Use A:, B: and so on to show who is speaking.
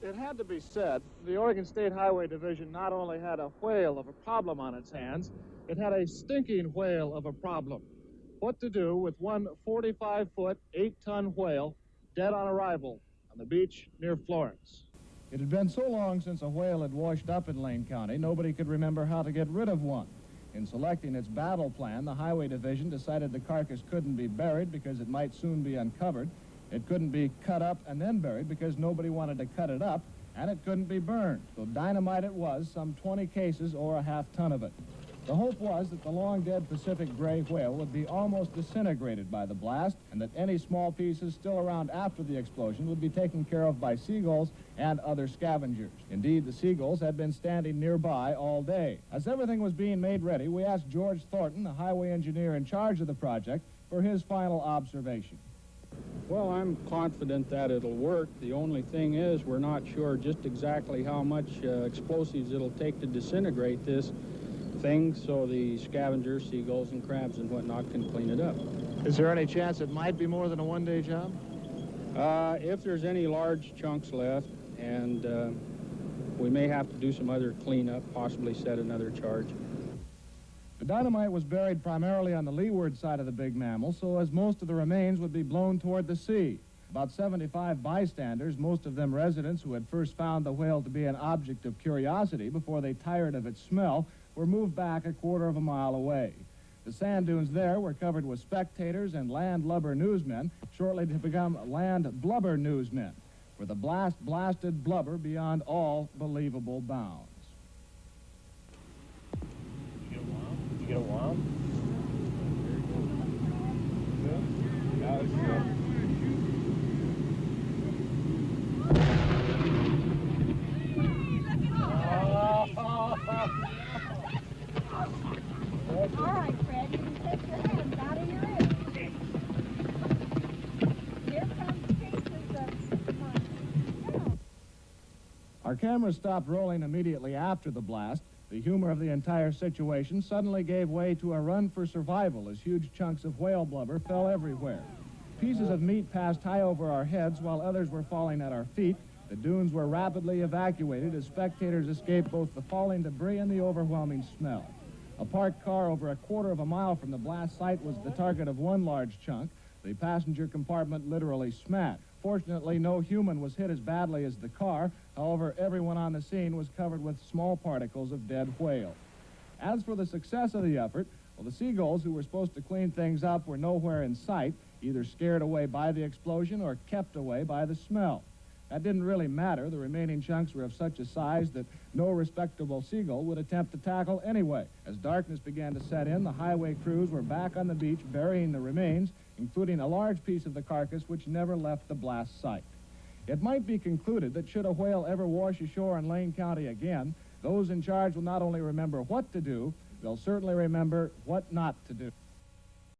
A: it had to be said, the Oregon State Highway Division not only had a whale of a problem on its hands, it had a stinking whale of a problem. What to do with one 45-foot, 8-ton whale dead on arrival on the beach near Florence. It had been so long since a whale had washed up in Lane County, nobody could remember how to get rid of one. In selecting its battle plan, the Highway Division decided the carcass couldn't be buried because it might soon be uncovered. It couldn't be cut up and then buried because nobody wanted to cut it up, and it couldn't be burned. So dynamite it was, some 20 cases or a half-ton of it. The hope was that the long-dead Pacific gray whale would be almost disintegrated by the blast, and that any small pieces still around after the explosion would be taken care of by seagulls and other scavengers. Indeed, the seagulls had been standing nearby all day. As everything was being made ready, we asked George Thornton, the highway engineer in charge of the project, for his final observation.
B: Well, I'm confident that it'll work. The only thing is we're not sure just exactly how much explosives it'll take to disintegrate this thing, so the scavengers, seagulls and crabs and whatnot can clean it up.
A: Is there any chance it might be more than a one-day job?
B: If there's any large chunks left, and we may have to do some other cleanup, possibly set another charge.
A: The dynamite was buried primarily on the leeward side of the big mammal, so as most of the remains would be blown toward the sea. About 75 bystanders, most of them residents who had first found the whale to be an object of curiosity before they tired of its smell, were moved back a quarter of a mile away. The sand dunes there were covered with spectators and landlubber newsmen, shortly to become land blubber newsmen, for the blast blasted blubber beyond all believable bounds.
C: Did you get a wow? Good? Yeah, it's good.
D: All right, Fred, you can take your hands out of your ears. Here comes pieces of mine.
A: Our cameras stopped rolling immediately after the blast. The humor of the entire situation suddenly gave way to a run for survival as huge chunks of whale blubber fell everywhere. Pieces of meat passed high over our heads while others were falling at our feet. The dunes were rapidly evacuated as spectators escaped both the falling debris and the overwhelming smell. A parked car over a quarter of a mile from the blast site was the target of one large chunk. The passenger compartment literally smashed. Fortunately, no human was hit as badly as the car. However, everyone on the scene was covered with small particles of dead whale. As for the success of the effort, well, the seagulls who were supposed to clean things up were nowhere in sight, either scared away by the explosion or kept away by the smell. That didn't really matter. The remaining chunks were of such a size that no respectable seagull would attempt to tackle anyway. As darkness began to set in, the highway crews were back on the beach burying the remains, including a large piece of the carcass which never left the blast site. It might be concluded that should a whale ever wash ashore in Lane County again, those in charge will not only remember what to do, they'll certainly remember what not to do.